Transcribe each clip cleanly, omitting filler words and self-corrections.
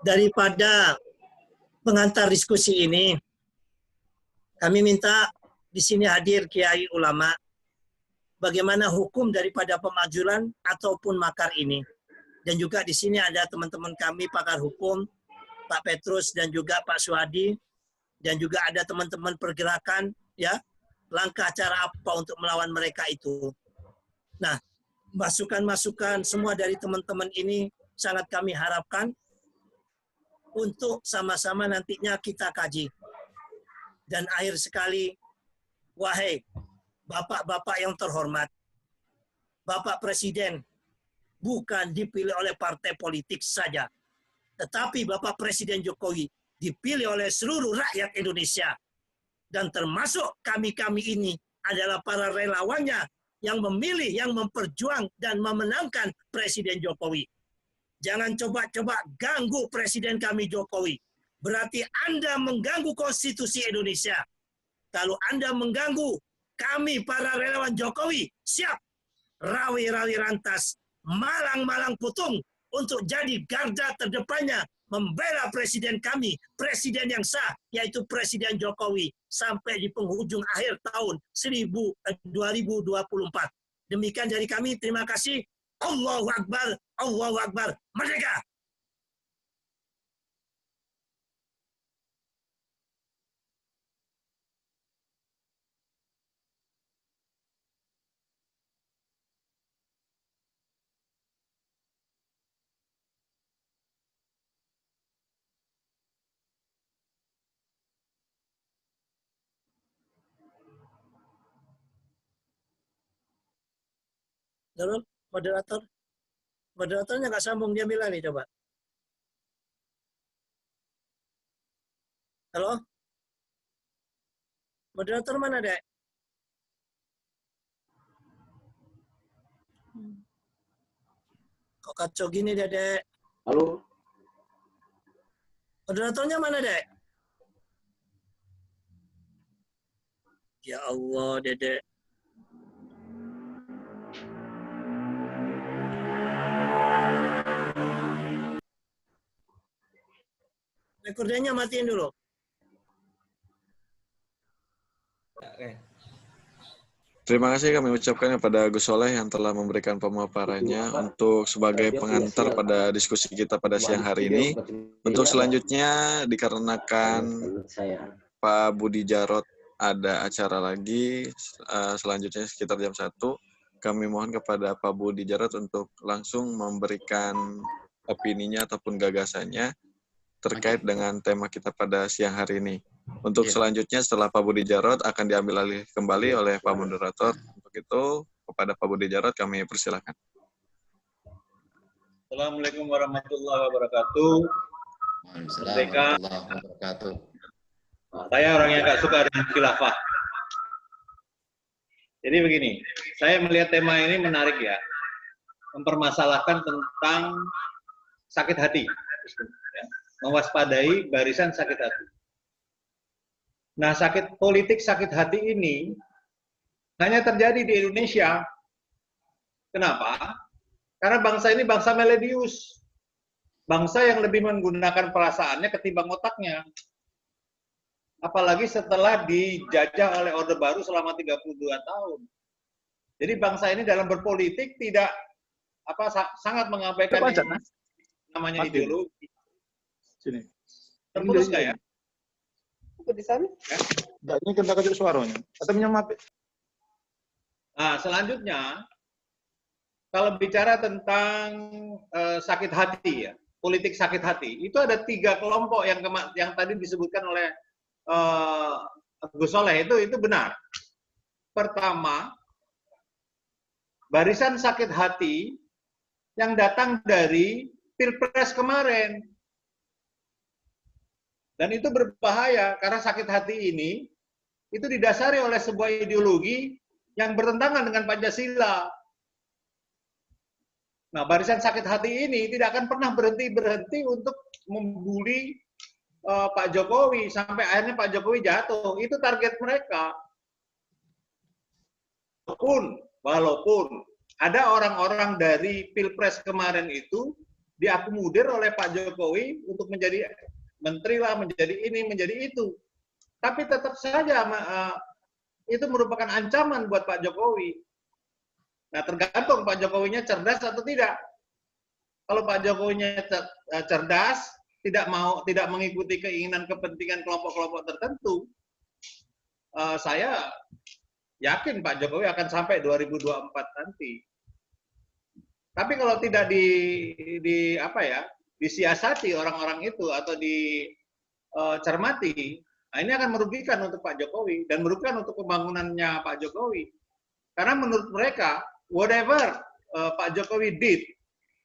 daripada pengantar diskusi ini, kami minta di sini hadir kiai ulama, bagaimana hukum daripada pemajulan ataupun makar ini. Dan juga di sini ada teman-teman kami pakar hukum, Pak Petrus dan juga Pak Suhadi, dan juga ada teman-teman pergerakan, ya, langkah cara apa untuk melawan mereka itu. Nah, masukan-masukan semua dari teman-teman ini sangat kami harapkan untuk sama-sama nantinya kita kaji. Dan akhir sekali, wahai bapak-bapak yang terhormat, Bapak Presiden bukan dipilih oleh partai politik saja, tetapi Bapak Presiden Jokowi dipilih oleh seluruh rakyat Indonesia. Dan termasuk kami-kami ini adalah para relawannya yang memilih, yang memperjuang dan memenangkan Presiden Jokowi. Jangan coba-coba ganggu Presiden kami Jokowi. Berarti Anda mengganggu konstitusi Indonesia. Kalau Anda mengganggu kami para relawan Jokowi, siap rawi-rawi rantas, malang-malang putung untuk jadi garda terdepannya membela presiden kami, presiden yang sah, yaitu Presiden Jokowi, sampai di penghujung akhir tahun 2024. Demikian dari kami, terima kasih. Allahu Akbar, Allahu Akbar, merdeka! Halo, moderator. Moderatornya nggak sambung, dia bilang nih, coba. Halo? Moderator mana, Dek? Kok kacau gini, Dek? Halo? Moderatornya mana, Dek? Ya Allah, Dedek. Rekordernya matiin dulu. Terima kasih kami ucapkan kepada Gus Soleh yang telah memberikan pemaparannya untuk sebagai pengantar pada diskusi kita pada siang hari ini. Untuk selanjutnya, dikarenakan Pak Budi Jarot ada acara lagi, selanjutnya sekitar jam 1, kami mohon kepada Pak Budi Jarot untuk langsung memberikan opininya ataupun gagasannya terkait dengan tema kita pada siang hari ini. Untuk selanjutnya setelah Pak Budi Jarot akan diambil alih kembali oleh Pak Moderator. Untuk itu, kepada Pak Budi Jarot kami persilakan. Assalamualaikum warahmatullahi wabarakatuh. Merdeka. Saya orang yang gak suka dengan khilafah. Jadi begini, saya melihat tema ini menarik ya. Mempermasalahkan tentang sakit hati. Mewaspadai barisan sakit hati. Nah, politik sakit hati ini hanya terjadi di Indonesia. Kenapa? Karena bangsa ini bangsa meledius. Bangsa yang lebih menggunakan perasaannya ketimbang otaknya. Apalagi setelah dijajah oleh Orde Baru selama 32 tahun. Jadi bangsa ini dalam berpolitik tidak sangat mengabaikan namanya ideologi. Sini. Terputus nggak ya? Di sana? Ya. Ini kita kecil suaranya. Atau menyamap. Nah, selanjutnya, kalau bicara tentang sakit hati ya, politik sakit hati, itu ada 3 kelompok yang tadi disebutkan oleh Gus Soleh, itu benar. Pertama, barisan sakit hati yang datang dari Pilpres kemarin. Dan itu berbahaya karena sakit hati ini itu didasari oleh sebuah ideologi yang bertentangan dengan Pancasila. Nah, barisan sakit hati ini tidak akan pernah berhenti untuk membuli Pak Jokowi sampai akhirnya Pak Jokowi jatuh. Itu target mereka. Walaupun ada orang-orang dari Pilpres kemarin itu diakomodir oleh Pak Jokowi untuk menjadi menteri lah, menjadi ini, menjadi itu. Tapi tetap saja itu merupakan ancaman buat Pak Jokowi. Nah, tergantung Pak Jokowinya cerdas atau tidak. Kalau Pak Jokowinya cerdas, tidak mengikuti keinginan kepentingan kelompok-kelompok tertentu, saya yakin Pak Jokowi akan sampai 2024 nanti. Tapi kalau tidak disiasati orang-orang itu atau dicermati, nah ini akan merugikan untuk Pak Jokowi dan merugikan untuk pembangunannya Pak Jokowi. Karena menurut mereka, whatever Pak Jokowi did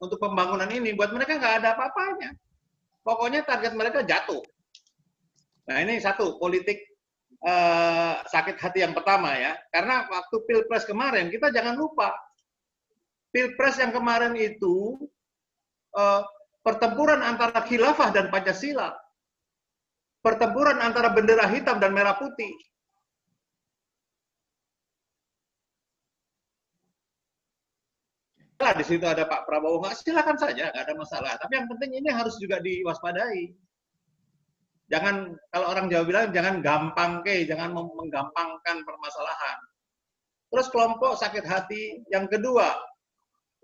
untuk pembangunan ini, buat mereka nggak ada apa-apanya. Pokoknya target mereka jatuh. Nah ini satu, politik sakit hati yang pertama ya. Karena waktu Pilpres kemarin, kita jangan lupa, Pilpres yang kemarin itu pertempuran antara khilafah dan Pancasila. Pertempuran antara bendera hitam dan merah putih. Nah, di situ ada Pak Prabowo, silakan saja, nggak ada masalah. Tapi yang penting ini harus juga diwaspadai. Jangan, kalau orang Jawa bilang, jangan jangan menggampangkan permasalahan. Terus kelompok sakit hati yang kedua,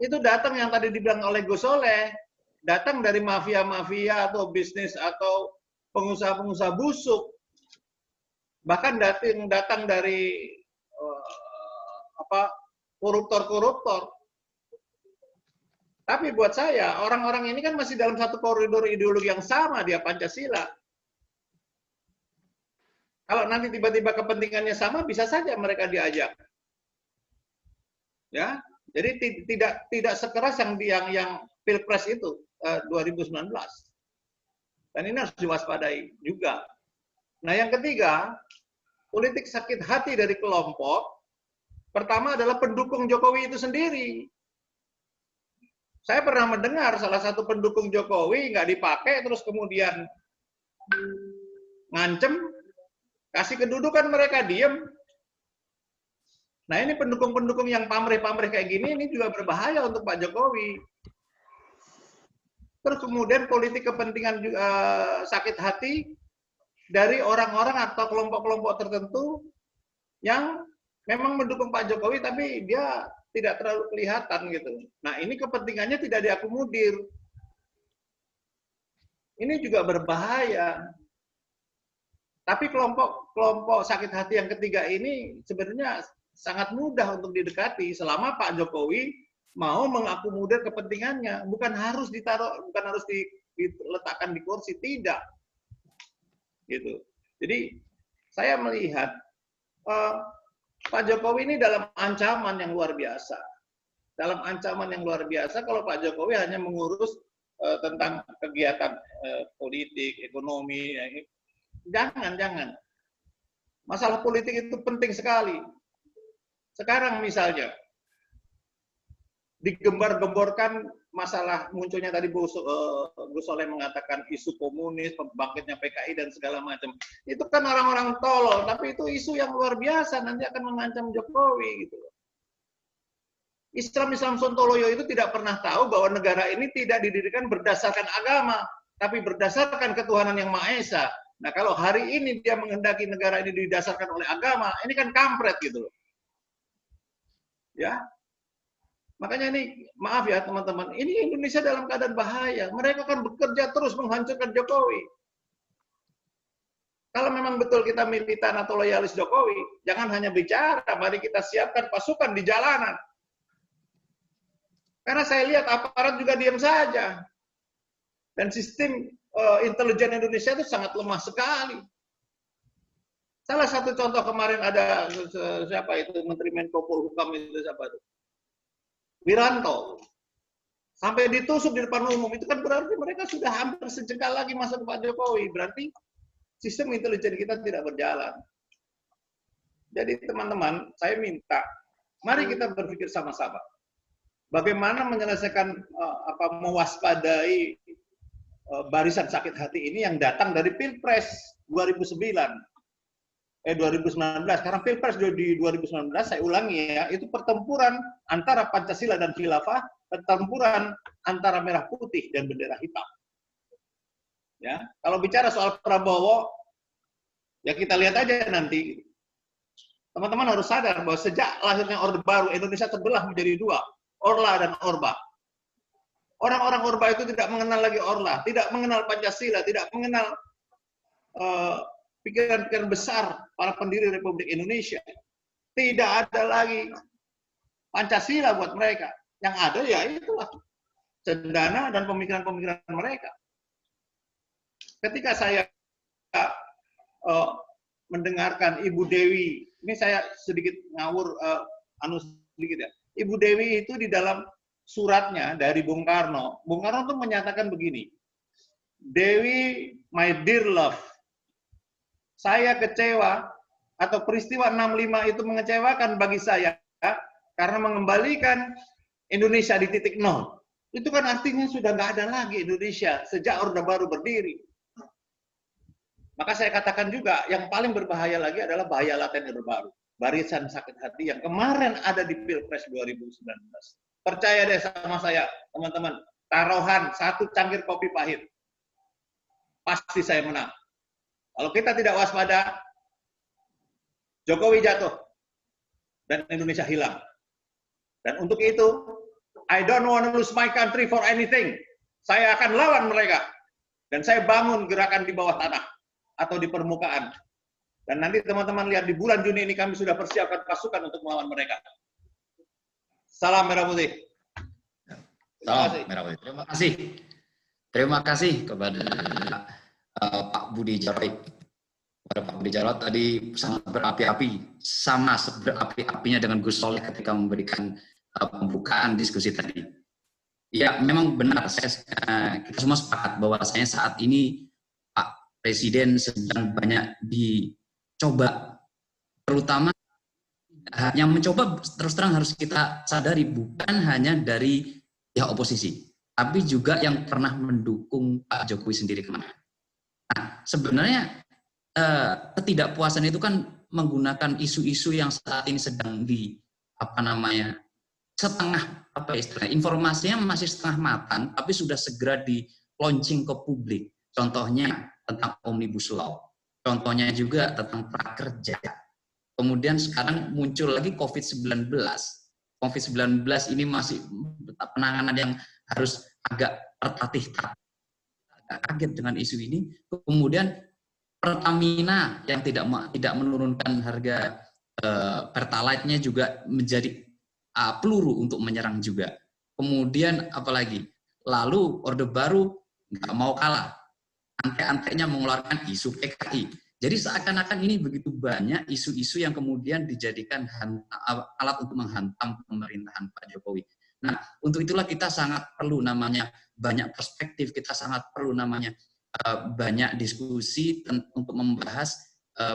itu datang yang tadi dibilang oleh Gus Soleh, datang dari mafia-mafia atau bisnis atau pengusaha-pengusaha busuk, bahkan datang dari koruptor-koruptor. Tapi buat saya, orang-orang ini kan masih dalam satu koridor ideologi yang sama, dia Pancasila. Kalau nanti tiba-tiba kepentingannya sama, bisa saja mereka diajak. Ya, jadi tidak sekeras yang Pilpres itu 2019. Dan ini harus diwaspadai juga. Nah, yang ketiga, politik sakit hati dari kelompok, pertama adalah pendukung Jokowi itu sendiri. Saya pernah mendengar salah satu pendukung Jokowi nggak dipakai, terus kemudian ngancem, kasih kedudukan mereka diem. Nah ini pendukung-pendukung yang pamrih-pamrih kayak gini, ini juga berbahaya untuk Pak Jokowi. Terus kemudian politik kepentingan sakit hati dari orang-orang atau kelompok-kelompok tertentu yang memang mendukung Pak Jokowi, tapi dia tidak terlalu kelihatan gitu. Nah ini kepentingannya tidak diakomodir. Ini juga berbahaya. Tapi kelompok sakit hati yang ketiga ini sebenarnya sangat mudah untuk didekati selama Pak Jokowi mau mengakomodir kepentingannya, bukan harus diletakkan di kursi, tidak. Gitu. Jadi saya melihat Pak Jokowi ini dalam ancaman yang luar biasa. Dalam ancaman yang luar biasa kalau Pak Jokowi hanya mengurus tentang kegiatan politik, ekonomi. Jangan. Masalah politik itu penting sekali. Sekarang misalnya, digembar-gemborkan masalah munculnya tadi Gus Soleh mengatakan isu komunis, pembangkitnya PKI dan segala macam. Itu kan orang-orang tolol, tapi itu isu yang luar biasa, nanti akan mengancam Jokowi gitu. Islam Sontoloyo itu tidak pernah tahu bahwa negara ini tidak didirikan berdasarkan agama, tapi berdasarkan ketuhanan yang Maha Esa. Nah, kalau hari ini dia menghendaki negara ini didasarkan oleh agama, ini kan kampret gitu loh. Ya. Makanya ini, maaf ya teman-teman, ini Indonesia dalam keadaan bahaya. Mereka akan bekerja terus menghancurkan Jokowi. Kalau memang betul kita militan atau loyalis Jokowi, jangan hanya bicara, mari kita siapkan pasukan di jalanan. Karena saya lihat aparat juga diam saja. Dan sistem intelijen Indonesia itu sangat lemah sekali. Salah satu contoh kemarin ada siapa itu Menteri Menko Polhukam itu siapa itu? Wiranto. Sampai ditusuk di depan umum, itu kan berarti mereka sudah hampir sejengkal lagi masuk ke Pak Jokowi. Berarti sistem intelijen kita tidak berjalan. Jadi teman-teman, saya minta, mari kita berpikir sama-sama. Bagaimana menyelesaikan mewaspadai barisan sakit hati ini yang datang dari Pilpres 2019. Karena Pilpres di 2019, saya ulangi ya, itu pertempuran antara Pancasila dan khilafah pertempuran antara merah putih dan bendera hitam. Ya, kalau bicara soal Prabowo, ya kita lihat aja nanti. Teman-teman harus sadar bahwa sejak lahirnya Orde Baru, Indonesia terbelah menjadi dua, Orla dan Orba. Orang-orang Orba itu tidak mengenal lagi Orla, tidak mengenal Pancasila, tidak mengenal pikiran-pikiran besar para pendiri Republik Indonesia. Tidak ada lagi Pancasila buat mereka. Yang ada ya itulah cendana dan pemikiran-pemikiran mereka. Ketika saya mendengarkan Ibu Dewi, ini saya sedikit ngawur sedikit ya. Ibu Dewi itu di dalam suratnya dari Bung Karno tuh menyatakan begini, Dewi, my dear love, saya kecewa atau peristiwa 65 itu mengecewakan bagi saya karena mengembalikan Indonesia di titik nol. Itu kan artinya sudah nggak ada lagi Indonesia sejak Orde Baru berdiri. Maka saya katakan juga yang paling berbahaya lagi adalah bahaya laten Orde Baru. Barisan sakit hati yang kemarin ada di Pilpres 2019. Percaya deh sama saya, teman-teman. Taruhan 1 cangkir kopi pahit. Pasti saya menang. Kalau kita tidak waspada, Jokowi jatuh. Dan Indonesia hilang. Dan untuk itu, I don't want to lose my country for anything. Saya akan lawan mereka. Dan saya bangun gerakan di bawah tanah atau di permukaan. Dan nanti teman-teman lihat di bulan Juni ini kami sudah persiapkan pasukan untuk melawan mereka. Salam Merah Putih. Salam Merah Putih. Terima kasih. Terima kasih kepada Pak Budi Jarot. Kepada Pak Budi Jarot tadi sangat berapi-api, sama berapi-apinya dengan Gus Soleh ketika memberikan pembukaan diskusi tadi. Ya, memang benar. Kita semua sepakat bahwa saat ini Pak Presiden sedang banyak dicoba, terutama yang mencoba terus terang harus kita sadari bukan hanya dari pihak oposisi, tapi juga yang pernah mendukung Pak Jokowi sendiri kemana. Nah, sebenarnya ketidakpuasan itu kan menggunakan isu-isu yang saat ini sedang informasinya masih setengah matang, tapi sudah segera di launching ke publik. Contohnya tentang Omnibus Law, contohnya juga tentang prakerja. Kemudian sekarang muncul lagi COVID-19. COVID-19 ini masih penanganan yang harus agak tertatih-tatih. Agak kaget dengan isu ini. Kemudian Pertamina yang tidak menurunkan harga Pertalite-nya juga menjadi peluru untuk menyerang juga. Kemudian apalagi? Lalu Orde Baru nggak mau kalah. Antek-anteknya mengeluarkan isu PKI. Jadi seakan-akan ini begitu banyak isu-isu yang kemudian dijadikan alat untuk menghantam pemerintahan Pak Jokowi. Nah, untuk itulah kita sangat perlu namanya banyak perspektif, kita sangat perlu namanya banyak diskusi untuk membahas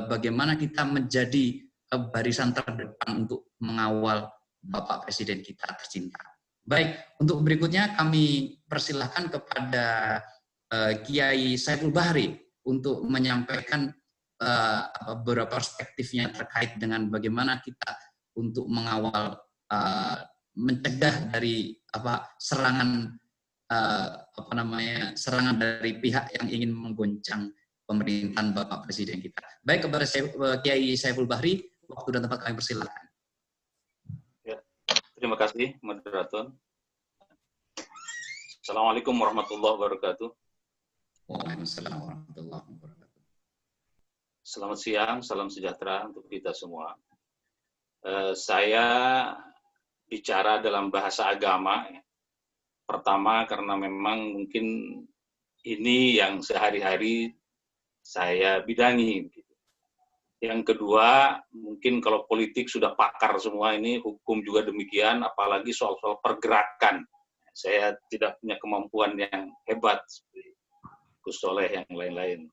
bagaimana kita menjadi barisan terdepan untuk mengawal Bapak Presiden kita tercinta. Baik, untuk berikutnya kami persilahkan kepada Kiai Saiful Bahri untuk menyampaikan beberapa perspektifnya terkait dengan bagaimana kita untuk mengawal, mencegah dari serangan serangan dari pihak yang ingin menggoncang pemerintahan Bapak Presiden kita. Baik, kepada Kiai Saiful Bahri, waktu dan tempat kami persilakan. Ya, terima kasih, moderator. Assalamualaikum warahmatullahi wabarakatuh. Waalaikumsalam warahmatullahi wabarakatuh. Selamat siang, salam sejahtera untuk kita semua. Saya bicara dalam bahasa agama. Pertama, karena memang mungkin ini yang sehari-hari saya bidangi. Yang kedua, mungkin kalau politik sudah pakar semua ini, hukum juga demikian, apalagi soal-soal pergerakan. Saya tidak punya kemampuan yang hebat seperti Gus Soleh yang lain-lain.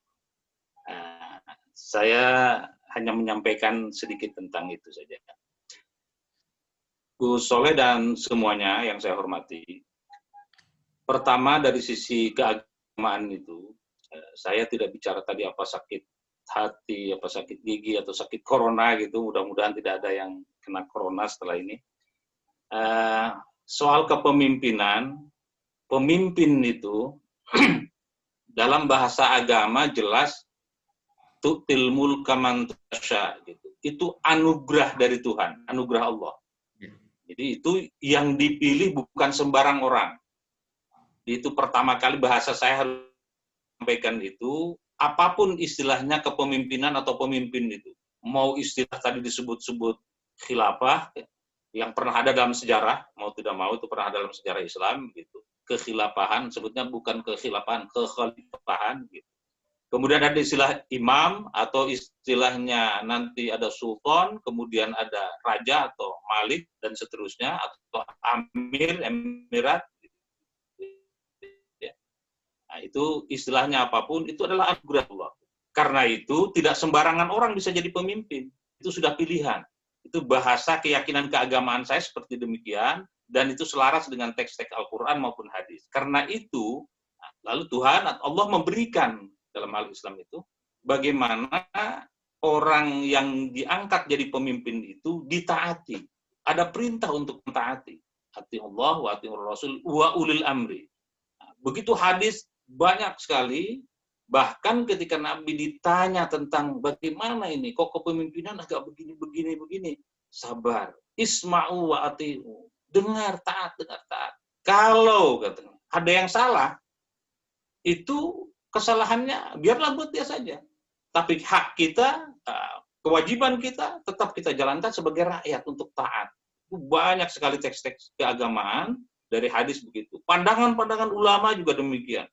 Saya hanya menyampaikan sedikit tentang itu saja. Gus Soleh dan semuanya yang saya hormati, pertama dari sisi keagamaan itu, saya tidak bicara tadi apa sakit hati, apa sakit gigi, atau sakit corona gitu, mudah-mudahan tidak ada yang kena corona setelah ini. soal kepemimpinan, pemimpin itu dalam bahasa agama jelas tu'til mulka man tasya gitu. Itu anugerah dari Tuhan, anugerah Allah. Jadi itu yang dipilih bukan sembarang orang. Itu pertama kali bahasa saya harus sampaikan itu, apapun istilahnya kepemimpinan atau pemimpin itu. Mau istilah tadi disebut-sebut khilafah, yang pernah ada dalam sejarah, mau tidak mau itu pernah ada dalam sejarah Islam gitu. Kekhilafahan, sebutnya bukan kekhilafahan, kekhalifahan gitu. Kemudian ada istilah imam atau istilahnya nanti ada sultan, kemudian ada raja atau malik dan seterusnya, atau amir, emirat. Nah, itu istilahnya apapun, itu adalah anugerah Allah. Karena itu tidak sembarangan orang bisa jadi pemimpin. Itu sudah pilihan. Itu bahasa keyakinan keagamaan saya seperti demikian, dan itu selaras dengan teks-teks Al-Quran maupun hadis. Karena itu, lalu Tuhan, Allah memberikan dalam hal Islam itu, bagaimana orang yang diangkat jadi pemimpin itu ditaati. Ada perintah untuk mentaati. Ati Allah, wa ati Rasul, wa ulil amri. Nah, begitu hadis banyak sekali, bahkan ketika Nabi ditanya tentang bagaimana ini, kok kepemimpinan agak begini, sabar. Isma'u wa ati'u. Dengar, taat. Kalau katanya, ada yang salah, itu kesalahannya biarlah buat dia saja. Tapi hak kita, kewajiban kita, tetap kita jalankan sebagai rakyat untuk taat. Banyak sekali teks-teks keagamaan dari hadis begitu. Pandangan-pandangan ulama juga demikian.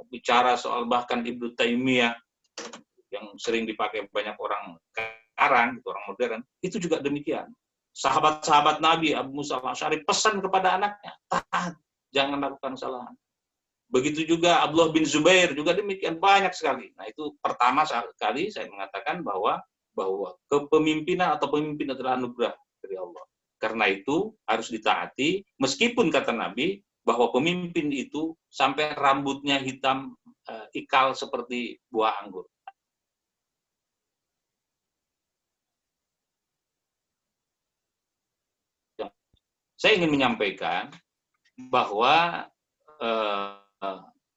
Bicara soal bahkan Ibnu Taimiyah yang sering dipakai banyak orang sekarang, orang modern, itu juga demikian. Sahabat-sahabat Nabi, Abu Musa al-Asy'ari pesan kepada anaknya, taat, jangan lakukan kesalahan. Begitu juga Abdullah bin Zubair juga demikian, banyak sekali. Nah, itu pertama sekali saya mengatakan bahwa kepemimpinan atau pemimpin adalah anugerah dari Allah. Karena itu harus ditaati, meskipun kata Nabi bahwa pemimpin itu sampai rambutnya hitam ikal seperti buah anggur. Saya ingin menyampaikan bahwa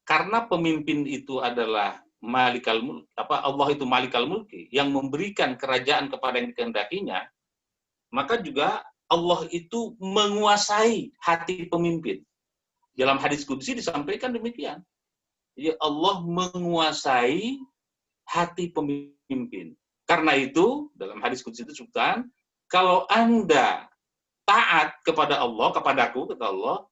karena pemimpin itu adalah malikal mulki, Allah itu malikal mulki, yang memberikan kerajaan kepada yang dikehendakinya, maka juga Allah itu menguasai hati pemimpin. Dalam hadis qudsi disampaikan demikian. Ya, Allah menguasai hati pemimpin. Karena itu, dalam hadis qudsi itu disebutkan, kalau Anda taat kepada Allah, kepadaku, kata Allah,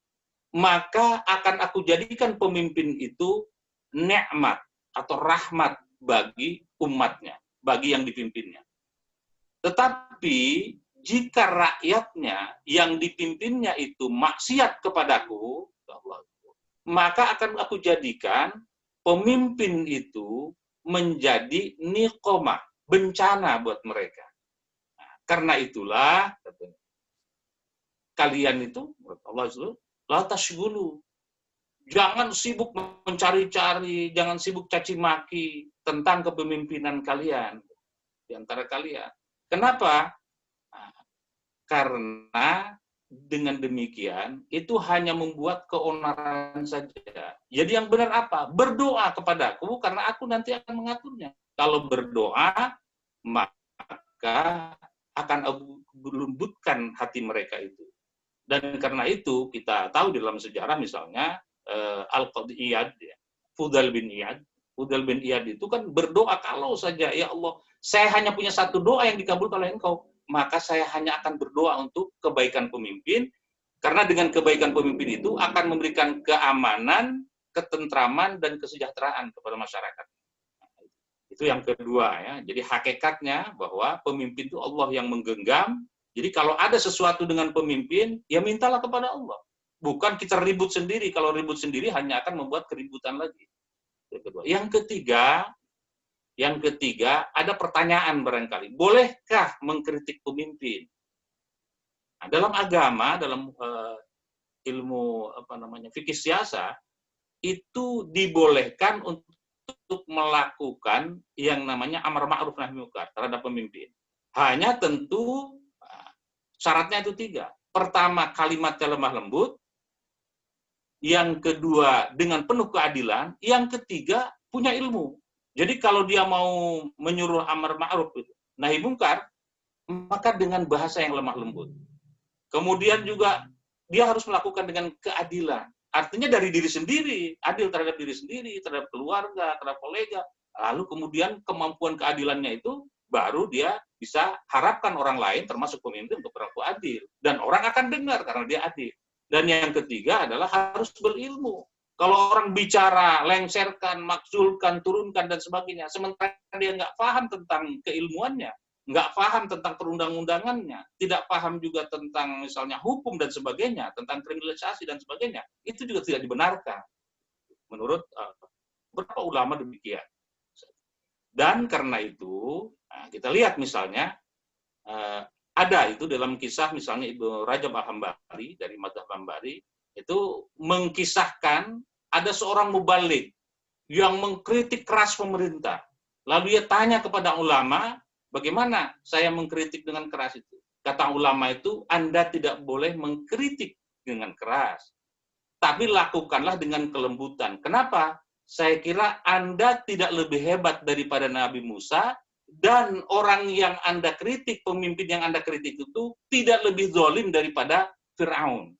maka akan aku jadikan pemimpin itu nikmat atau rahmat bagi umatnya, bagi yang dipimpinnya. Tetapi jika rakyatnya yang dipimpinnya itu maksiat kepadaku, maka akan aku jadikan pemimpin itu menjadi niqomah, bencana buat mereka. Nah, karena itulah kalian itu, Allah itu, la tashghulu. Jangan sibuk mencari-cari, jangan sibuk caci maki tentang kepemimpinan kalian di antara kalian. Kenapa? Nah, karena dengan demikian itu hanya membuat keonaran saja. Jadi yang benar apa? Berdoa kepadaku karena aku nanti akan mengaturnya. Kalau berdoa, maka akan aku lembutkan hati mereka itu. Dan karena itu kita tahu di dalam sejarah misalnya Al-Qadhi Iyad, Fudhal bin Iyad itu kan berdoa, kalau saja ya Allah, saya hanya punya satu doa yang dikabulkan oleh Engkau, maka saya hanya akan berdoa untuk kebaikan pemimpin, karena dengan kebaikan pemimpin itu akan memberikan keamanan, ketentraman, dan kesejahteraan kepada masyarakat. Itu yang kedua ya. Jadi hakikatnya bahwa pemimpin itu Allah yang menggenggam. Jadi kalau ada sesuatu dengan pemimpin, ya mintalah kepada Allah. Bukan kita ribut sendiri. Kalau ribut sendiri hanya akan membuat keributan lagi. Yang ketiga, ada pertanyaan barangkali. Bolehkah mengkritik pemimpin? Nah, dalam agama, dalam ilmu fikih siasa, itu dibolehkan untuk melakukan yang namanya amar ma'ruf nahi munkar terhadap pemimpin. Hanya tentu syaratnya itu 3. pertama kalimatnya lemah lembut, yang kedua dengan penuh keadilan, yang ketiga punya ilmu. Jadi kalau dia mau menyuruh amar ma'ruf, nahi mungkar, maka dengan bahasa yang lemah lembut. Kemudian juga dia harus melakukan dengan keadilan. Artinya dari diri sendiri, adil terhadap diri sendiri, terhadap keluarga, terhadap kolega. Lalu kemudian kemampuan keadilannya itu baru dia bisa harapkan orang lain, termasuk pemimpin, untuk berlaku adil. Dan orang akan dengar karena dia adil. Dan yang ketiga adalah harus berilmu. Kalau orang bicara, lengserkan, maksulkan, turunkan, dan sebagainya, sementara dia nggak paham tentang keilmuannya, nggak paham tentang perundang-undangannya, tidak paham juga tentang misalnya hukum dan sebagainya, tentang kriminalisasi dan sebagainya, itu juga tidak dibenarkan. Menurut beberapa ulama demikian. Dan karena itu, kita lihat misalnya, ada itu dalam kisah misalnya Ibnu Rajab Al-Hambali dari Madzhab Hambali itu mengkisahkan ada seorang mubalik yang mengkritik keras pemerintah. Lalu dia tanya kepada ulama, bagaimana saya mengkritik dengan keras itu? Kata ulama itu, Anda tidak boleh mengkritik dengan keras, tapi lakukanlah dengan kelembutan. Kenapa? Saya kira Anda tidak lebih hebat daripada Nabi Musa, dan orang yang Anda kritik, pemimpin yang Anda kritik itu tidak lebih zalim daripada Fir'aun.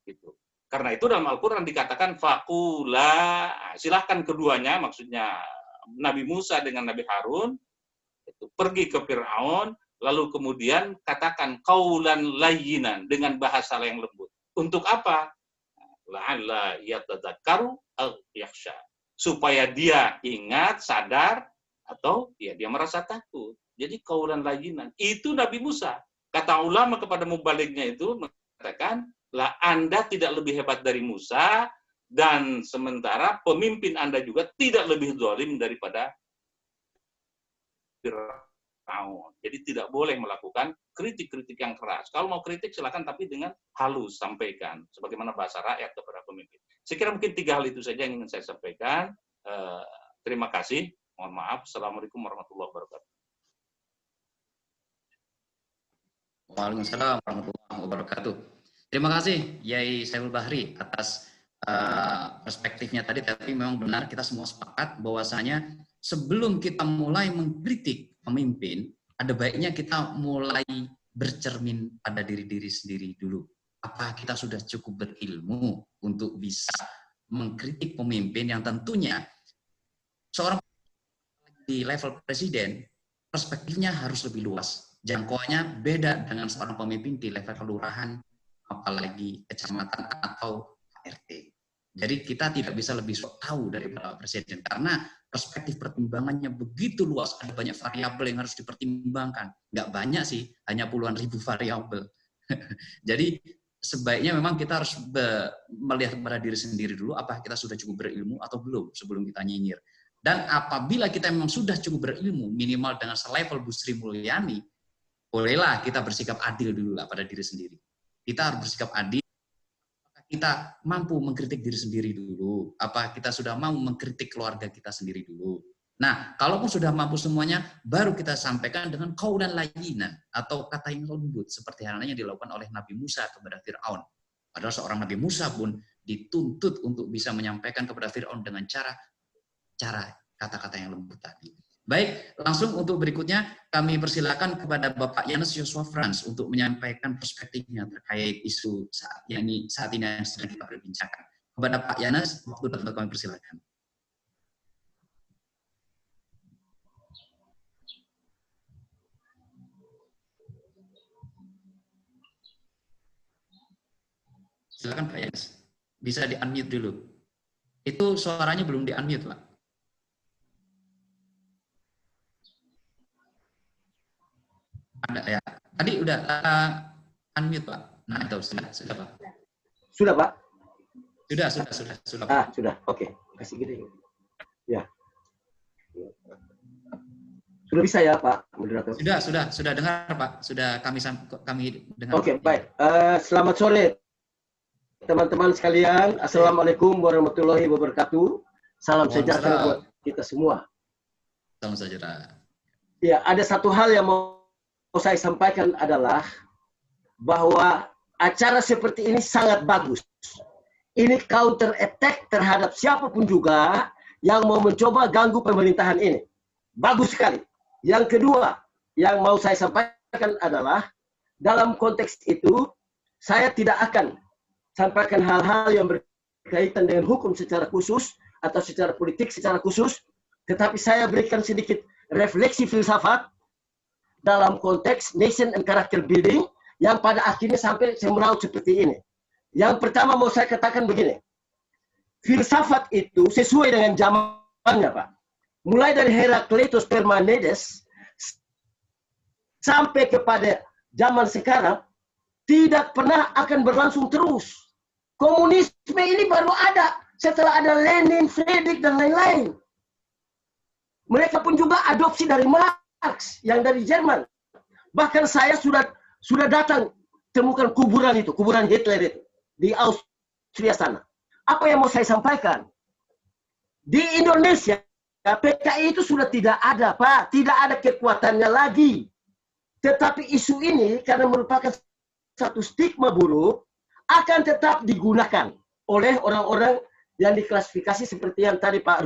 Gitu. Karena itu dalam Al-Quran dikatakan fakula, silahkan keduanya, maksudnya Nabi Musa dengan Nabi Harun, itu pergi ke Fir'aun, lalu kemudian katakan qaulan layyinan, dengan bahasa yang lembut. Untuk apa? La'alla yatadzakkaru aw yakhsha. Supaya dia ingat, sadar, atau ya dia merasa takut. Jadi qaulan layyinan. Itu Nabi Musa. Kata ulama kepada mubaliknya itu mengatakan, lah Anda tidak lebih hebat dari Musa, dan sementara pemimpin Anda juga tidak lebih zalim daripada Fir'aun. Jadi tidak boleh melakukan kritik-kritik yang keras. Kalau mau kritik silakan, tapi dengan halus sampaikan, sebagaimana bahasa rakyat kepada pemimpin. Saya kira mungkin 3 hal itu saja yang ingin saya sampaikan. Terima kasih. Mohon maaf. Assalamualaikum warahmatullahi wabarakatuh. Waalaikumsalam warahmatullahi wabarakatuh. Terima kasih Yai Saiful Bahri atas perspektifnya tadi. Tapi memang benar, kita semua sepakat bahwasanya sebelum kita mulai mengkritik pemimpin, ada baiknya kita mulai bercermin pada diri sendiri dulu. Apa kita sudah cukup berilmu untuk bisa mengkritik pemimpin yang tentunya seorang di level presiden, perspektifnya harus lebih luas. Jangkauannya beda dengan seorang pemimpin di level kelurahan, apalagi kecamatan atau RT. Jadi kita tidak bisa lebih tahu dari Bapak Presiden, karena perspektif pertimbangannya begitu luas, ada banyak variabel yang harus dipertimbangkan. Nggak banyak sih, hanya puluhan ribu variabel. Jadi sebaiknya memang kita harus melihat kepada diri sendiri dulu, apa kita sudah cukup berilmu atau belum sebelum kita nyinyir. Dan apabila kita memang sudah cukup berilmu, minimal dengan selevel Bu Sri Mulyani, bolehlah kita bersikap adil dulu lah pada diri sendiri. Kita harus bersikap adil. Kita mampu mengkritik diri sendiri dulu. Apa kita sudah mau mengkritik keluarga kita sendiri dulu. Nah, kalaupun sudah mampu semuanya, baru kita sampaikan dengan qaulan layyinan atau kata yang lembut, seperti halnya dilakukan oleh Nabi Musa kepada Fir'aun. Padahal seorang Nabi Musa pun dituntut untuk bisa menyampaikan kepada Fir'aun dengan cara kata-kata yang lembut tadi. Baik, langsung untuk berikutnya kami persilakan kepada Bapak Yanes Yosua Frans untuk menyampaikan perspektifnya terkait isu saat ini yang sedang kita perbincangkan. Kepada Pak Yanes, waktu dapat kami persilakan. Silakan Pak Yanes. Bisa di-unmute dulu. Itu suaranya belum di-unmute, Pak. Ada ya. Tadi udah unmute, Pak. Nah, itu sudah Pak. Sudah, Pak? Sudah. Ah, sudah. Oke. Kasih gini. Ya. Sudah bisa ya, Pak moderator? Sudah dengar, Pak. Sudah kami dengar. Oke, baik. Selamat sore teman-teman sekalian. Assalamualaikum warahmatullahi wabarakatuh. Salam sejahtera buat kita semua. Salam sejahtera. Ya, ada satu hal yang mau saya sampaikan adalah bahwa acara seperti ini sangat bagus. Ini counter attack terhadap siapapun juga yang mau mencoba ganggu pemerintahan ini. Bagus sekali. Yang kedua, yang mau saya sampaikan adalah, dalam konteks itu, saya tidak akan sampaikan hal-hal yang berkaitan dengan hukum secara khusus, atau secara politik secara khusus, tetapi saya berikan sedikit refleksi filsafat dalam konteks nation and character building, yang pada akhirnya sampai semeraut seperti ini. Yang pertama mau saya katakan begini, filsafat itu sesuai dengan zamannya, Pak. Mulai dari Herakleitos Parmenides sampai kepada zaman sekarang, tidak pernah akan berlangsung terus. Komunisme ini baru ada setelah ada Lenin, Friedrich, dan lain-lain. Mereka pun juga adopsi dari Marx yang dari Jerman. Bahkan saya sudah datang temukan kuburan itu, kuburan Hitler itu di Austria sana. Apa yang mau saya sampaikan? Di Indonesia, PKI itu sudah tidak ada, Pak. Tidak ada kekuatannya lagi. Tetapi isu ini karena merupakan satu stigma buruk, akan tetap digunakan oleh orang-orang yang diklasifikasi seperti yang tadi Pak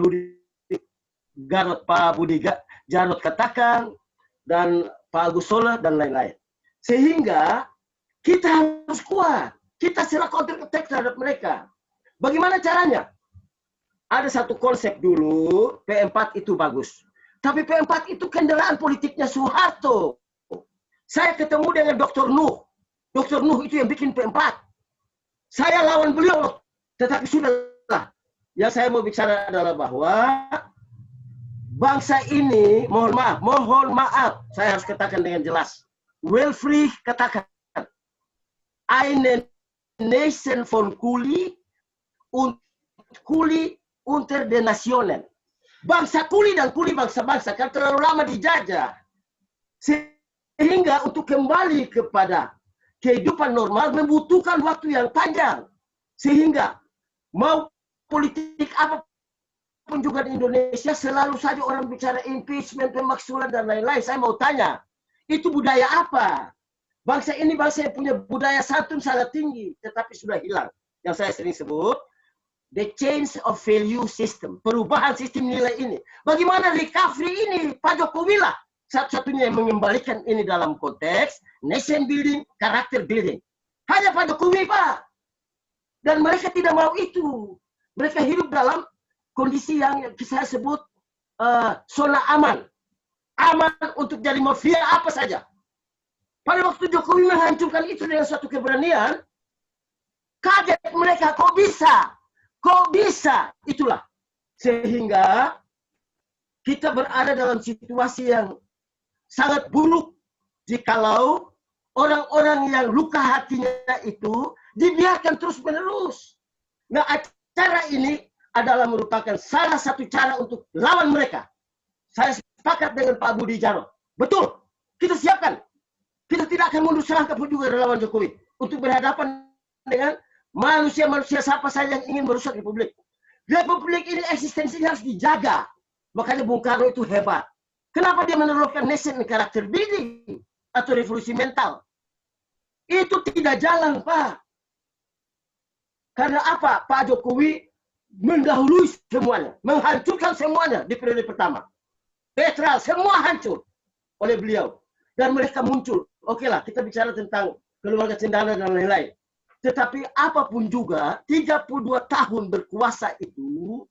Budi Jarot katakan, dan Pak Agus Solah, dan lain-lain. Sehingga kita harus kuat. Kita serah counter attack terhadap mereka. Bagaimana caranya? Ada satu konsep dulu, P4 itu bagus. Tapi P4 itu kendaraan politiknya Soeharto. Saya ketemu dengan Dr. Nuh. Dr. Nuh itu yang bikin P4. Saya lawan beliau, tetapi sudahlah. Yang saya mau bicara adalah bahwa bangsa ini, mohon maaf, saya harus katakan dengan jelas. Wilfried katakan, eine Nation von Kuli und Kuli unter den Nationen. Bangsa kuli dan kuli bangsa-bangsa kan terlalu lama dijajah. Sehingga untuk kembali kepada kehidupan normal membutuhkan waktu yang panjang. Sehingga mau politik apapun juga di Indonesia selalu saja orang bicara impeachment, pemaksulan, dan lain-lain. Saya mau tanya, itu budaya apa? Bangsa ini bangsa yang punya budaya santun sangat tinggi, tetapi sudah hilang. Yang saya sering sebut, the change of value system. Perubahan sistem nilai ini. Bagaimana recovery ini? Pak Jokowi lah satu-satunya yang mengembalikan ini dalam konteks nation building, character building. Hanya Pak Jokowi, Pak. Dan mereka tidak mau itu. Mereka hidup dalam kondisi yang saya sebut zona aman. Aman untuk jadi mafia apa saja. Pada waktu Jokowi menghancurkan itu dengan suatu keberanian, kaget mereka, kok bisa? Kok bisa? Itulah. Sehingga kita berada dalam situasi yang sangat buruk jikalau orang-orang yang luka hatinya itu dibiarkan terus-menerus. Nah, acara ini adalah merupakan salah satu cara untuk lawan mereka. Saya sepakat dengan Pak Budi Jarot. Betul, kita siapkan. Kita tidak akan mundur selangkah pun juga relawan Jokowi untuk berhadapan dengan manusia-manusia siapa saja yang ingin merusak Republik. Republik ini eksistensinya harus dijaga. Makanya Bung Karno itu hebat. Kenapa dia meneruskan nation character building atau revolusi mental? Itu tidak jalan, Pak. Karena apa? Pak Jokowi mendahului semuanya, menghancurkan semuanya di periode pertama. Netral, semua hancur oleh beliau. Dan mereka muncul. Oke lah, kita bicara tentang keluarga cendana dan lain-lain. Tetapi apapun juga, 32 tahun berkuasa itu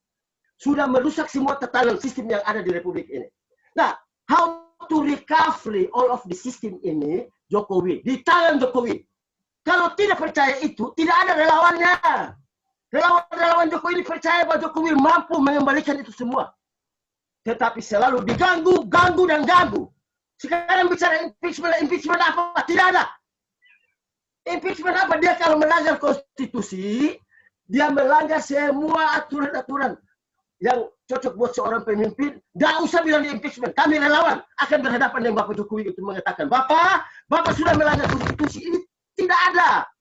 sudah merusak semua tatanan sistem yang ada di Republik ini. Nah, how to recovery all of the system ini, Jokowi, di tangan Jokowi. Kalau tidak percaya itu, tidak ada relawannya. Relawan Jokowi ini percaya bahwa Jokowi mampu mengembalikan itu semua. Tetapi selalu diganggu, ganggu, dan ganggu. Sekarang bicara impeachment apa? Tidak ada. Impeachment apa? Dia kalau melanggar konstitusi, dia melanggar semua aturan-aturan yang cocok buat seorang pemimpin. Tidak usah bilang di impeachment. Kami relawan akan berhadapan dengan Bapak Jokowi untuk mengatakan, Bapak sudah melanggar konstitusi. Ini tidak ada.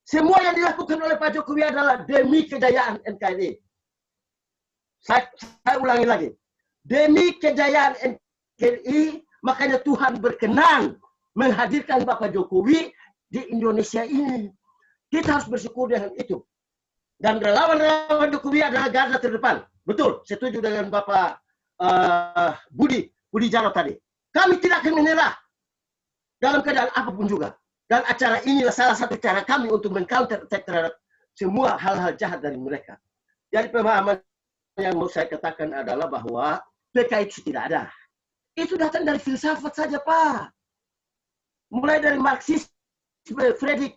Semua yang dilakukan oleh Pak Jokowi adalah demi kejayaan NKRI. Saya ulangi lagi. Demi kejayaan NKRI, makanya Tuhan berkenan menghadirkan Bapak Jokowi di Indonesia ini. Kita harus bersyukur dengan itu. Dan relawan-relawan Jokowi adalah garda terdepan. Betul, setuju dengan Bapak Budi Jarod tadi. Kami tidak akan menyerah dalam keadaan apapun juga. Dan acara inilah salah satu cara kami untuk meng-counter attack terhadap semua hal-hal jahat dari mereka. Jadi pemahaman yang mau saya katakan adalah bahwa PKI itu tidak ada. Itu datang dari filsafat saja, Pak. Mulai dari Marxisme, Friedrich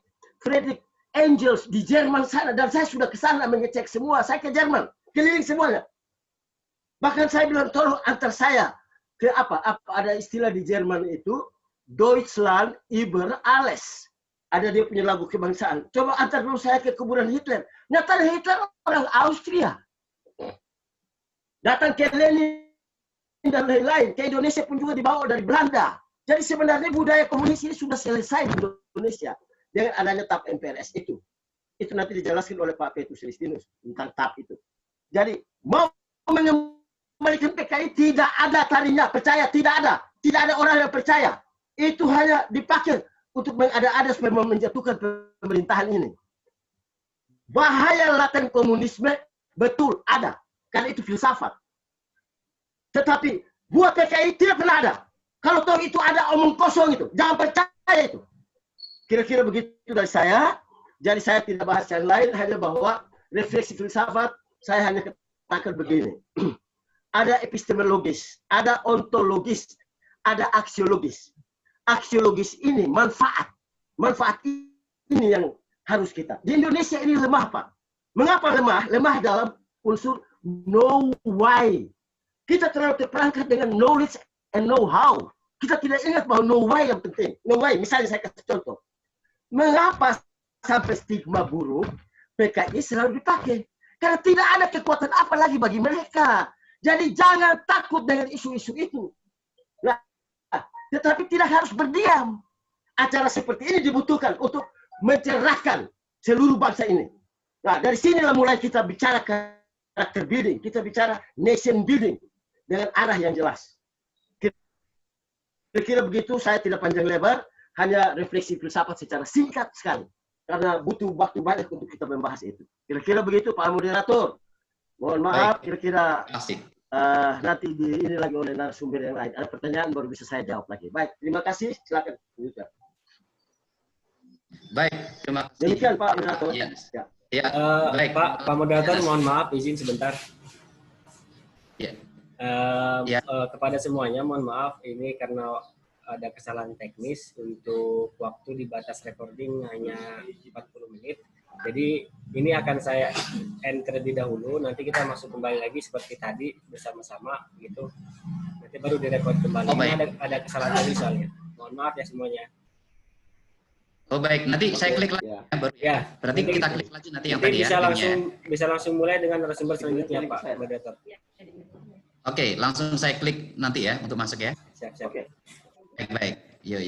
Engels di Jerman sana, dan saya sudah ke sana mengecek semua. Saya ke Jerman, keliling semuanya. Bahkan saya bilang tolong antar saya ke apa ada istilah di Jerman itu Deutschland über alles. Ada dia punya lagu kebangsaan. Coba antar dulu saya ke kuburan Hitler. Nyatanya Hitler orang Austria. Datang ke Lenin dan lain-lain. Ke Indonesia pun juga dibawa dari Belanda. Jadi sebenarnya budaya komunis ini sudah selesai di Indonesia dengan adanya TAP MPRS itu. Itu nanti dijelaskan oleh Pak Petrus Listinus tentang TAP itu. Jadi mau mengembalikan PKI tidak ada tarinya, percaya tidak ada. Tidak ada orang yang percaya. Itu hanya dipakai untuk mengada-ada supaya menjatuhkan pemerintahan ini. Bahaya laten komunisme betul ada. Karena itu filsafat. Tetapi buat PKI tidak pernah ada. Kalau tahu itu ada omong kosong itu. Jangan percaya itu. Kira-kira begitu dari saya. Jadi saya tidak bahas yang lain. Hanya bahwa refleksi filsafat saya hanya katakan begini. Ada epistemologis. Ada ontologis. Ada aksiologis. Aksiologis ini manfaat. Manfaat ini yang harus kita. Di Indonesia ini lemah, Pak. Mengapa lemah? Lemah dalam unsur know why. Kita terlalu terperangkap dengan knowledge and know how. Kita tidak ingat bahwa know why yang penting. Know why, misalnya saya kasih contoh. Mengapa sampai stigma buruk PKI selalu dipakai? Karena tidak ada kekuatan apa lagi bagi mereka. Jadi jangan takut dengan isu-isu itu. Nah, tetapi tidak harus berdiam. Acara seperti ini dibutuhkan untuk mencerahkan seluruh bangsa ini. Nah, dari sinilah mulai kita bicara karakter building. Kita bicara nation building dengan arah yang jelas. Kira-kira begitu, saya tidak panjang lebar, hanya refleksi filsafat secara singkat sekali. Karena butuh waktu banyak untuk kita membahas itu. Kira-kira begitu, Pak Moderator. Mohon maaf, kira-kira nanti ini lagi oleh narasumber yang lain. Ada pertanyaan baru bisa saya jawab lagi. Baik, terima kasih. Silakan. Baik, terima kasih. Demikian Pak Moderator. Ya. Ya. Ya, baik. Pak Moderator, mohon maaf, izin sebentar. Ya. Kepada semuanya, mohon maaf, ini karena ada kesalahan teknis untuk waktu di batas recording hanya 40 menit. Jadi ini akan saya end terlebih dahulu, nanti kita masuk kembali lagi seperti tadi bersama-sama gitu. Nanti baru direkod kembali. Oh, ini ada kesalahan tadi soalnya. Mohon maaf ya semuanya. Oh baik, nanti saya klik lagi. Ya. Baru. Ya. Berarti Nanti kita klik lagi nanti yang tadi bisa ya. bisa langsung mulai dengan narasumber selanjutnya Pak Moderator. Oke, langsung saya klik nanti ya untuk masuk ya. Siap. Oke. Baik. Yo.